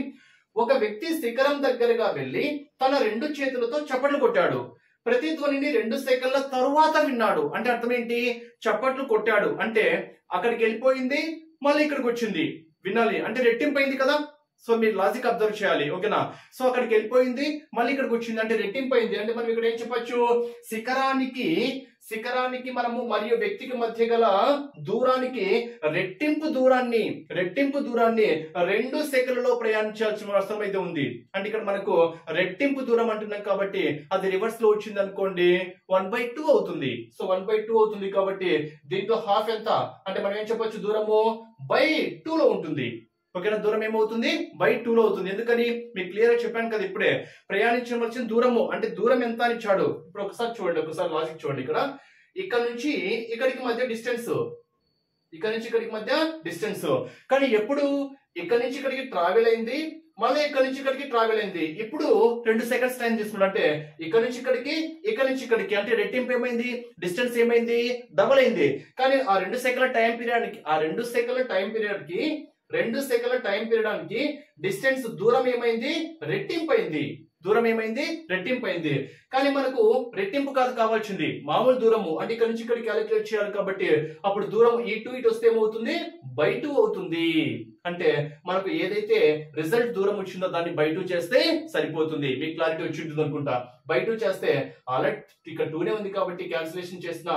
ఒక వ్యక్తి శిఖరం దగ్గరగా వెళ్లి తన 2 చేతులతో చప్పట్లు కొట్టాడు. ప్రతిధ్వనిని 2 సెకండ్ల తరువాత విన్నాడు. అంటే అర్థం ఏంటి? చప్పట్లు కొట్టాడు అంటే అక్కడికి వెళ్ళిపోయింది, మళ్ళీ ఇక్కడికి వచ్చింది. వినాలి అంటే రెట్టింపు అయింది కదా. సో మీరు లాజిక్ అబ్జర్వ్ చేయాలి, ఓకేనా? సో అక్కడికి వెళ్ళిపోయింది, మళ్ళీ ఇక్కడికి వచ్చింది అంటే రెట్టింపు అయింది. అంటే మనం ఇక్కడ ఏం చెప్పొచ్చు? శిఖరానికి మనము మరియు వ్యక్తికి మధ్య గల దూరానికి రెట్టింపు దూరాన్ని 2 సెకండ్లలో ప్రయాణించాల్సిన అవసరం అయితే ఉంది. అంటే ఇక్కడ మనకు రెట్టింపు దూరం అంటున్నాం కాబట్టి అది రివర్స్ లో వచ్చింది అనుకోండి 1/2 అవుతుంది. సో 1/2 అవుతుంది కాబట్టి దీంట్లో హాఫ్ ఎంత అంటే మనం ఏం చెప్పొచ్చు? దూరము /2 లో ఉంటుంది. ఓకేనా? దూరం ఏమవుతుంది? /2 లో అవుతుంది. ఎందుకని మీకు క్లియర్ గా చెప్పాను కదా ఇప్పుడే. ప్రయాణించవలసిన దూరము అంటే దూరం ఎంత అని ఇచ్చాడు. ఇప్పుడు ఒకసారి చూడండి, ఒకసారి లాజిక్ చూడండి. ఇక్కడ నుంచి ఇక్కడికి మధ్య డిస్టెన్స్, ఇక్కడ నుంచి ఇక్కడికి మధ్య డిస్టెన్స్. కానీ ఎప్పుడు ఇక్కడ నుంచి ఇక్కడికి ట్రావెల్ అయింది, మళ్ళీ ఇక్కడ నుంచి ఇక్కడికి ట్రావెల్ అయింది. ఇప్పుడు 2 సెకండ్స్ టైం తీసుకున్నా అంటే ఇక్కడ నుంచి ఇక్కడికి అంటే రెట్టింపు ఏమైంది? డిస్టెన్స్ ఏమైంది? డబుల్ అయింది. కానీ ఆ 2 సెకండ్ల టైం పీరియడ్కి డిస్టెన్స్ దూరం ఏమైంది? రెట్టింపు అయింది. కానీ మనకు రెట్టింపు కాదు కావాల్సింది, మామూలు దూరము. అంటే ఇక్కడ నుంచి ఇక్కడ క్యాలిక్యులేట్ చేయాలి కాబట్టి అప్పుడు దూరం ఇటు వస్తే ఏమవుతుంది? /2 అవుతుంది. అంటే మనకు ఏదైతే రిజల్ట్ దూరం వచ్చిందో దాన్ని /2 చేస్తే సరిపోతుంది. మీకు క్లారిటీ వచ్చి ఉంటుంది అనుకుంటా. /2 చేస్తే ఆల్రెడీ ఇక్కడ 2నే ఉంది కాబట్టి క్యాల్కులేషన్ చేసిన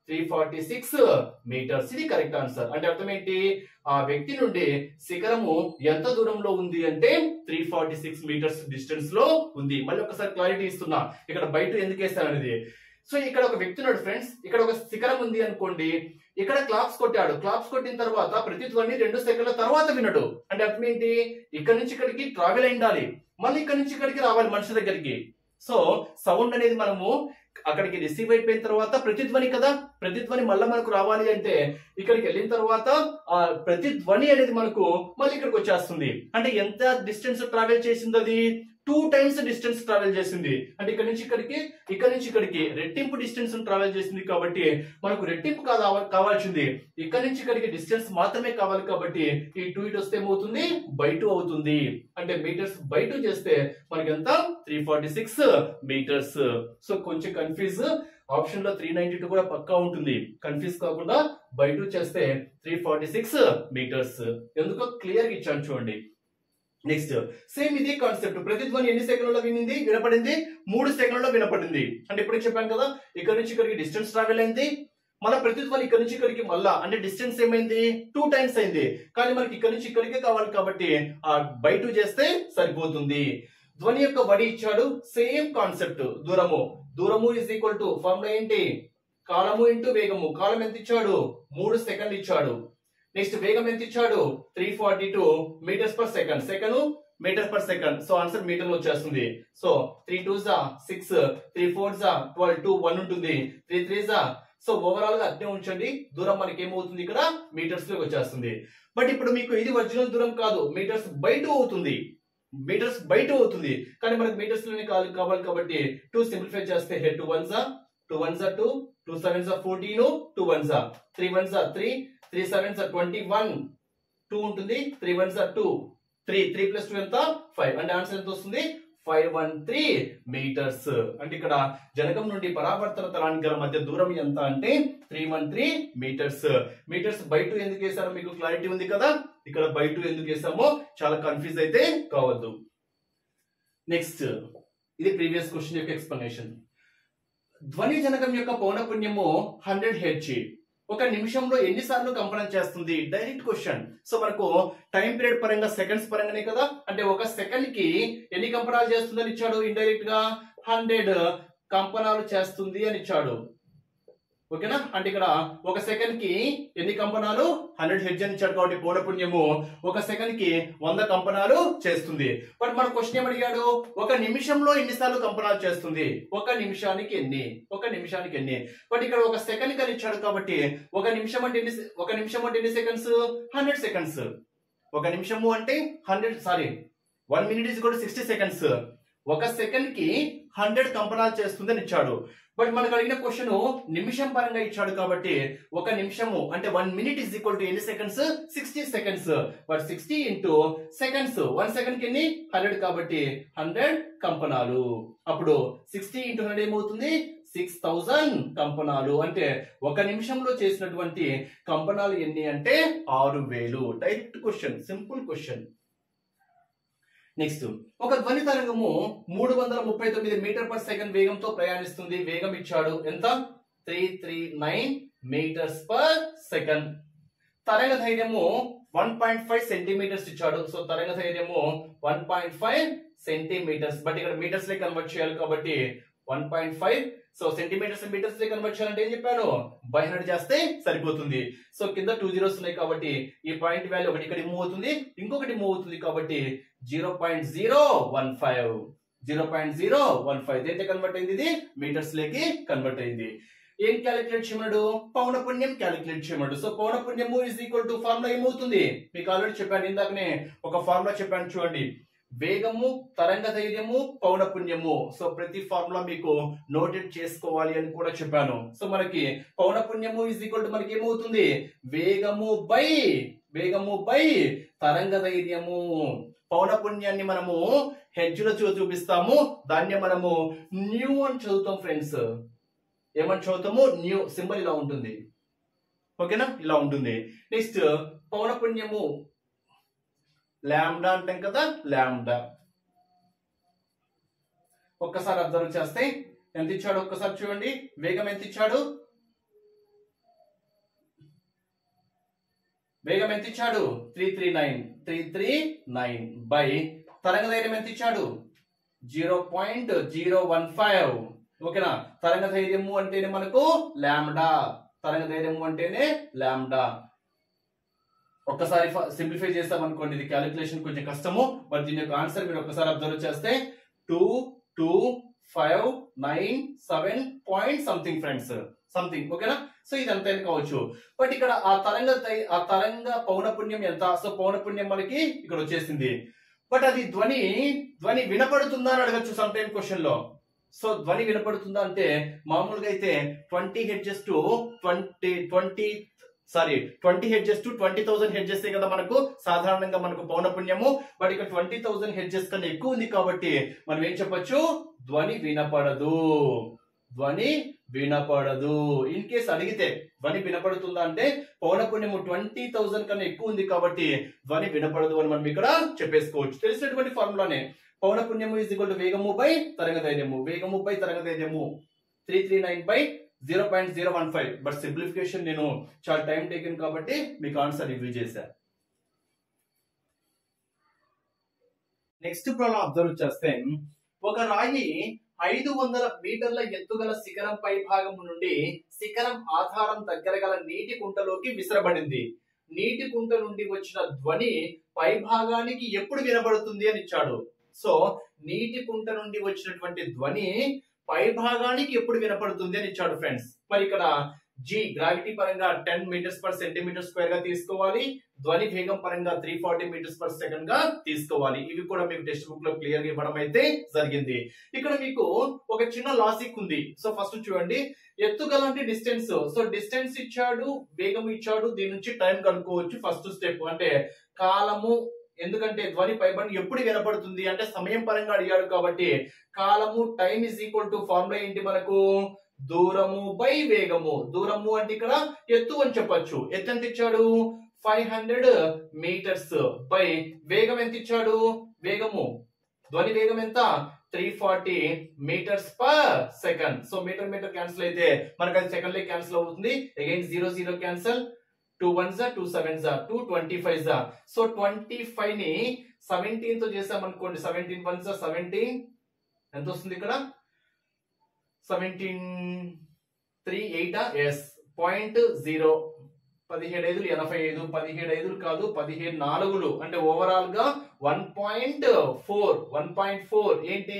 346 మీటర్స్. ఇది కరెక్ట్ ఆన్సర్. అంటే అర్థం ఏంటి? ఆ వ్యక్తి నుండి శిఖరము ఎంత దూరంలో ఉంది అంటే 346 మీటర్స్ డిస్టెన్స్ లో ఉంది. మళ్ళీ ఒకసారి క్లారిటీ ఇస్తున్నా ఇక్కడ /2 ఎందుకు వేస్తాను అనేది. సో ఇక్కడ ఒక వ్యక్తి ఉన్నాడు ఫ్రెండ్స్, ఇక్కడ ఒక శిఖరం ఉంది అనుకోండి. ఇక్కడ క్లాప్స్ కొట్టాడు. క్లాప్స్ కొట్టిన తర్వాత ప్రతిధ్వని 2 సెకండ్ల తర్వాత వినడు. అంటే అర్థం ఏంటి? ఇక్కడ నుంచి ఇక్కడికి ట్రావెల్ అయి ఉండాలి, మళ్ళీ ఇక్కడ నుంచి ఇక్కడికి రావాలి మనిషి దగ్గరికి. సో సౌండ్ అనేది మనము అక్కడికి రిసీవ్ అయిపోయిన తర్వాత ప్రతిధ్వని కదా, ప్రతిధ్వని మళ్ళీ మనకు రావాలి అంటే ఇక్కడికి వెళ్ళిన తర్వాత ఆ ప్రతిధ్వని అనేది మనకు మళ్ళీ ఇక్కడికి వచ్చేస్తుంది. అంటే ఎంత డిస్టెన్స్ ట్రావెల్ చేసింది? అది 2 టైమ్స్ డిస్టెన్స్ ట్రావెల్ చేసింది. అంటే ఇక్కడ నుంచి ఇక్కడికి రెట్టింపు డిస్టెన్స్ ట్రావెల్ చేసింది కాబట్టి మనకు రెట్టింపు కావాల్సింది. ఇక్కడ నుంచి ఇక్కడికి డిస్టెన్స్ మాత్రమే కావాలి కాబట్టి ఈ 2 ఇటు వస్తే ఏమవుతుంది? /2 అవుతుంది. అంటే మీటర్స్ /2 చేస్తే మనకి ఎంత? 346 మీటర్స్. సో కొంచెం కన్ఫ్యూజ్. ఆప్షన్ లో 392 కూడా పక్కా ఉంటుంది. కన్ఫ్యూజ్ కాకుండా /2 చేస్తే 346 మీటర్స్. ఎందుకో క్లియర్ గా ఇచ్చాను చూడండి. నెక్స్ట్ సేమ్ ఇదే కాన్సెప్ట్. ప్రతిధ్వని ఎన్ని సెకండ్లలో వినపడింది? 3 సెకండ్లలో వినపడింది. అంటే ఇప్పుడు చెప్పాను కదా, ఇక్కడ నుంచి ఇక్కడికి డిస్టెన్స్ ట్రావెల్ అయింది, మన ప్రతిధ్వని ఇక్కడ నుంచి ఇక్కడికి మళ్ళా అంటే డిస్టెన్స్ ఏమైంది 2 టైమ్స్ అయింది, కానీ మనకి ఇక్కడ నుంచి ఇక్కడికే కావాలి కాబట్టి ఆ బై 2 చేస్తే సరిపోతుంది. ధ్వని యొక్క వడి ఇచ్చాడు, సేమ్ కాన్సెప్ట్. దూరము ఇస్ ఈక్వల్ టు ఫార్ములా ఏంటి, కాలము ఇంటూ వేగము. కాలం ఎంత ఇచ్చాడు 3 సెకండ్లు ఇచ్చాడు. నెక్స్ట్ వేగం ఎంత ఇచ్చాడు 342 metres per second, second metre per second. So answer metre లో వచ్చేస్తుంది. సో 3 2s 6, 3 4s 12, 2 1 ఉంటుంది, 3 3s. సో ఓవరాల్ గా అట్నే ఉంచండి. దూరం మనకి ఏమవుతుంది ఇక్కడ మీటర్స్ లోకి వచ్చేస్తుంది. బట్ ఇప్పుడు మీకు ఇది ఒరిజినల్ దూరం కాదు, మీటర్స్ బై 2 అవుతుంది, మీటర్స్ బై 2 అవుతుంది. కానీ మనకి మీటర్స్ లోనే కావాలి కాబట్టి 2 సింప్లిఫై చేస్తే 2 1s 2 1s 2, 2 7s 14, 2 1s 3 1s 3, 3 7s 21, 2 ఉంటుంది, 3 1s 2, 3 3 + 2 ఎంత 5. అంటే ఆన్సర్ ఎంత వస్తుంది 513 మీటర్స్. అంటే ఇక్కడ జనకం నుండి పరావర్తన తలానికి గల మధ్య దూరం ఎంత అంటే 313 మీటర్స్. మీటర్స్ బై 2 ఎందుకు వేసారో మీకు క్లారిటీ ఉంది కదా, ఇక్కడ బై 2 ఎందుకు వేసామో చాలా కన్ఫ్యూజ్ అయితే కావద్దు. నెక్స్ట్ ఇది ప్రీవియస్ క్వశ్చన్ యొక్క ఎక్స్ప్లెనేషన్. ధ్వని జనకం యొక్క పౌనపున్యము 100 Hz. ఒక నిమిషంలో ఎన్నిసార్లు కంపనం చేస్తుంది, డైరెక్ట్ క్వశ్చన్. సో మనకు టైం పీరియడ్ పరంగా సెకండ్స్ పరంగానే కదా, అంటే ఒక సెకండ్ కి ఎన్ని కంపనాలు చేస్తుందని ఇచ్చాడు, ఇండైరెక్ట్ గా 100 కంపనాలు చేస్తుంది అని ఇచ్చాడు. ఓకేనా, అంటే ఇక్కడ ఒక సెకండ్ కి ఎన్ని కంపనాలు 100 Hz అని ఇచ్చాడు కాబట్టి పౌనపున్యము ఒక సెకండ్ కి 100 కంపనాలు చేస్తుంది. బట్ మన క్వశ్చన్ ఏమడిగాడు, ఒక నిమిషంలో ఎన్నిసార్లు కంపనాలు చేస్తుంది, ఒక నిమిషానికి ఎన్ని, ఒక నిమిషానికి ఎన్ని. బట్ ఇక్కడ ఒక సెకండ్ అని ఇచ్చాడు కాబట్టి ఒక నిమిషం అంటే ఎన్ని సెకండ్స్ 100 సెకండ్స్. ఒక నిమిషము అంటే 1 minute is equal to 60 seconds. ఒక సెకండ్ కి 100 కంపనాలు చేస్తుంది అని ఇచ్చాడు. బట్ మనకు అడిగిన క్వశ్చన్ నిమిషం పరంగా ఇచ్చాడు కాబట్టి ఒక నిమిషము అంటే 1 minute is equal to ఎన్ని seconds 60 seconds. But 60 into seconds 1 second కి ఎన్ని 100 కాబట్టి 100 కంపనాలు. అప్పుడు 60 into 100 ఏమవుతుంది 6000 కంపనాలు. అంటే ఒక నిమిషంలో చేసినటువంటి కంపనాలు ఎన్ని అంటే 6000. Direct question, simple question. Next, ఒక ధ్వని తరంగము 339 మీటర్ పర్ సెకండ్ వేగంతో ప్రయాణిస్తుంది. వేగం ఇచ్చాడు ఎంత 339 మీటర్స్ పర్ సెకండ్. తరంగ ధైర్యము 1.5 సెంటీమీటర్స్ ఇచ్చాడు. సో తరంగ ధైర్యము 1.5 సెంటీమీటర్స్. బట్ ఇక్కడ మీటర్స్ లే కన్వర్ట్ చేయాలి కాబట్టి 1.5. సో సెంటీమీటర్స్ మీటర్స్ లే కన్వర్ట్ చేయాలంటే ఏం చెప్పాను, బై 100 చేస్తే సరిపోతుంది. సో కింద 2 zeros ఉన్నాయి కాబట్టి ఈ పాయింట్ వాల్యూ ఒకటి ఇక్కడ మూవ్ అవుతుంది, ఇంకొకటి మూవ్ అవుతుంది కాబట్టి 0.015 దేంట్లో కన్వర్ట్ అయింది, ఇది మీటర్స్ లేకి కన్వర్ట్ అయింది. ఏం క్యాలిక్యులేట్ చేయమన్నాడు, పౌనపున్యం క్యాలిక్యులేట్ చేయమన్నాడు. సో పౌనపున్యము ఇస్ ఈక్వల్ టు ఫార్ములా ఏమవుతుంది, మీకు ఆల్రెడీ చెప్పాను, ఇందాకనే ఒక ఫార్ములా చెప్పాను చూడండి, వేగము తరంగ ధైర్యము పౌనపున్యము. సో ప్రతి ఫార్ములా మీకు నోటెడ్ చేసుకోవాలి అని కూడా చెప్పాను. సో మనకి పౌనపున్యము ఇస్ ఈక్వల్ టు మనకి ఏమవుతుంది, వేగము బై తరంగ ధైర్యము. పౌనపున్యాన్ని మనము హెడ్జ్లో చూపిస్తాము, దాన్ని మనము న్యూ అని చదువుతాం ఫ్రెండ్స్. ఏమని చదువుతాము, న్యూ సింబల్ ఇలా ఉంటుంది. ఓకేనా, ఇలా ఉంటుంది. నెక్స్ట్ పౌనపున్యము లాంబ్డా అంటాం కదా, లాంబ్డా. ఒక్కసారి అబ్జర్వ్ చేస్తే ఎంత ఇచ్చాడు ఒక్కసారి చూడండి. వేగం ఎంత ఇచ్చాడు, వేగం ఎంత ఇచ్చాడు 339 బై తరంగ ధైర్యం ఎంత ఇచ్చాడు 0.015. ఓకేనా, తరంగ ధైర్యము అంటేనే మనకు లాంబ్డా, తరంగ ధైర్యము అంటేనే లాంబ్డా. ఒక్కసారి సింప్లిఫై చేస్తాం అనుకోండి, ఇది క్యాలిక్యులేషన్ కొంచెం కష్టము. బట్ దీని యొక్క ఆన్సర్ మీరు ఒక్కసారి అబ్జర్వ్ చేస్తే 2259 పాయింట్ సంథింగ్ ఫ్రెండ్స్, సంథింగ్. ఓకేనా, సో ఇదంతా కావచ్చు. బట్ ఇక్కడ ఆ తరంగ పౌనపున్యం ఎంత, సో పౌనపున్యం మనకి ఇక్కడ వచ్చేసింది. బట్ అది ధ్వని వినపడుతుందా అని అడగచ్చు సమ్ టైమ్ క్వశ్చన్ లో. సో ధ్వని వినపడుతుందా అంటే మామూలుగా అయితే 20 Hz to 20,000 Hz కదా మనకు సాధారణంగా మనకు పౌనపున్యము. బట్ ఇక్కడ 20,000 Hz కన్నా ఎక్కువ ఉంది కాబట్టి మనం ఏం చెప్పొచ్చు, ధ్వని వినపడదు. ఇన్ కేస్ అడిగితే ధ్వని వినపడుతుందా అంటే పౌనపున్యము 20,000 కన్నా ఎక్కువ ఉంది కాబట్టి ధ్వని వినపడదు అని మనం ఇక్కడ చెప్పేసుకోవచ్చు. తెలిసినటువంటి ఫార్ములానే పౌనపున్యము ఇస్ ఈక్వల్ టు వేగము బై తరంగ ధైర్యము. వేగము బై తరంగ ధైర్యము 339 బై 0.015. బట్ సింప్లిఫికేషన్ నేను చాలా టైం టేకెన్ కాబట్టి మీకు ఆన్సర్ రివ్యూ చేశా. నెక్స్ట్ ప్రాబ్లం అబ్జర్వ్ చేస్తే, ఒక రాయి 500 మీటర్ల ఎత్తుగల శిఖరం పై భాగం నుండి శిఖరం ఆధారం దగ్గర గల నీటి కుంటలోకి విసరబడింది. నీటి కుంట నుండి వచ్చిన ధ్వని పై భాగానికి ఎప్పుడు వినబడుతుంది అని ఇచ్చాడు. సో నీటి కుంట నుండి వచ్చినటువంటి ధ్వని పై భాగానికి ఎప్పుడు వినపడుతుంది అని ఇచ్చాడు ఫ్రెండ్స్. మరి ఇక్కడ జీ గ్రావిటీ పరంగా 10 మీటర్స్ పర్ సెంటీమీటర్ స్క్వేర్ గా తీసుకోవాలి, ధ్వని వేగం పరంగా 340 మీటర్స్ పర్ సెకండ్ గా తీసుకోవాలి. ఇవి కూడా మీకు టెక్స్ట్ బుక్ లో క్లియర్ గా ఇవ్వడం అయితే జరిగింది. ఇక్కడ మీకు ఒక చిన్న లాజిక్ ఉంది. సో ఫస్ట్ చూడండి, ఎత్తుగల అంటే డిస్టెన్స్. సో డిస్టెన్స్ ఇచ్చాడు, వేగం ఇచ్చాడు, దీని నుంచి టైం కనుక్కోవచ్చు. ఫస్ట్ స్టెప్ అంటే కాలము, ఎందుకంటే ధ్వని పైబడి ఎప్పుడు వినపడుతుంది అంటే సమయం పరంగా అడిగాడు కాబట్టి కాలము time is equal to formula ఏంటి మనకు, దూరము బై వేగము. దూరము అంటే ఇక్కడ ఎత్తు అని చెప్పొచ్చు. ఎత్తు ఎంత ఇచ్చాడు, 500 మీటర్స్ బై వేగం ఎంత ఇచ్చాడు, వేగము ధ్వని వేగం ఎంత, 340 metres per second. So metre metre cancel అయితే మనకు అది సెకండ్ లో క్యాన్సిల్ అవుతుంది. Again 0 0 cancel, 2 1s 2 7s 2 25s. So 25 ని 17 తో చేసామనుకోండి, 17 1s 17 ఎంత వస్తుంది ఇక్కడ, 17 3 8 yes 0.0 17 5 85, 17 5 కాదు 17 4 అంటే ఓవరాల్ గా 1.4 ఏంటి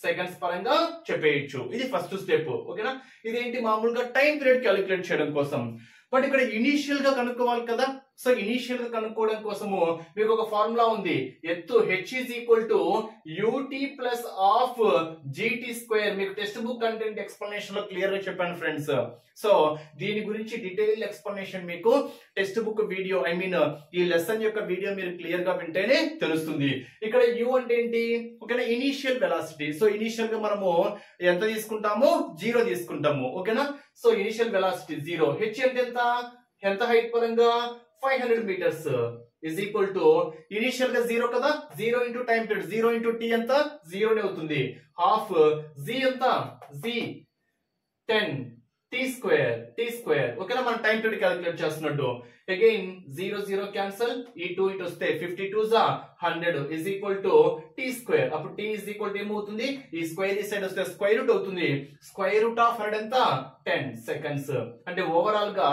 సెకండ్స్ పరంగా చెప్పేయచ్చు. ఇది ఫస్ట్ స్టెప్. ఓకేనా, ఇదేంటి మామూలుగా టైం పీరియడ్ క్యాలిక్యులేట్ చేయడం కోసం. బట్ ఇక్కడ ఇనీషియల్ గా కనుక్కోవాలి కదా. సో ఇనీషియల్ గా కనుక్కోవడం కోసము మీకు ఒక ఫార్ములా ఉంది. ఎత్తు h is equal to ut plus of gt square. మీకు టెక్స్ట్ బుక్ కంటెంట్ ఎక్స్ప్లెనేషన్ లో క్లియర్ గా చెప్పాను ఫ్రెండ్స్. సో దీని గురించి డీటెయిల్ ఎక్స్ప్లెనేషన్ మీకు text book video, I mean ఈ లెసన్ యొక్క వీడియో మీరు క్లియర్ గా వింటేనే తెలుస్తుంది. ఇక్కడ u అంటే ఏంటి, ఓకేనా, ఇనీషియల్ వెలాసిటీ. సో ఇనీషియల్ గా మనము ఎంత తీసుకుంటాము, 0 తీసుకుంటాము. ఓకేనా, సో ఇనీషియల్ వెలాసిటీ 0. h అంటే ఎంత హైట్ పరంగా 500 metres is equal to initial గా 0 కదా, 0 into time period, 0 into t ఎంత 0 నే అవుతుంది. హాఫ్ z ఎంత, z 10 t స్క్వేర్. ఓకేనా, మనం టైం పీరియడ్ క్యాలిక్యులేట్ చేస్తున్నట్టు. అగైన్ 0 0 క్యాన్సల్, ఈ 2 ఇటు వస్తే 52s 100 is equal to t square. అప్పుడు t ఇస్ ఈక్వల్ టు ఏమవుతుంది, ఈ స్క్వేర్ ఈ సైడ్ వస్తే స్క్వేర్ రూట్ అవుతుంది. స్క్వేర్ రూట్ ఆఫ్ 100 ఎంత, 10 సెకండ్స్. అంటే ఓవరాల్ గా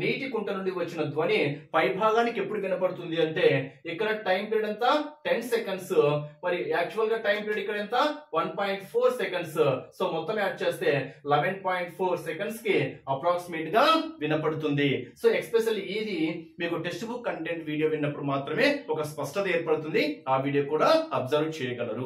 నీటి కుంట నుండి వచ్చిన ధ్వని పై భాగానికి ఎప్పుడు వినపడుతుంది అంటే ఇక్కడ టైం పీరియడ్ ఎంత 10 సెకండ్స్. మరి యాక్చువల్ గా టైం పీరియడ్ ఇక్కడ ఎంత 1.4 సెకండ్స్. సో మొత్తం యాడ్ చేస్తే 11.4 సెకండ్స్ కి అప్రాక్సిమేట్ గా వినపడుతుంది. సో ఎక్స్పెషల్లీ ఇది మీకు టెక్స్ట్ బుక్ కంటెంట్ వీడియో విన్నప్పుడు మాత్రమే ఒక స్పష్టత ఏర్పడుతుంది. ఆ వీడియో కూడా అబ్జర్వ్ చేయగలరు.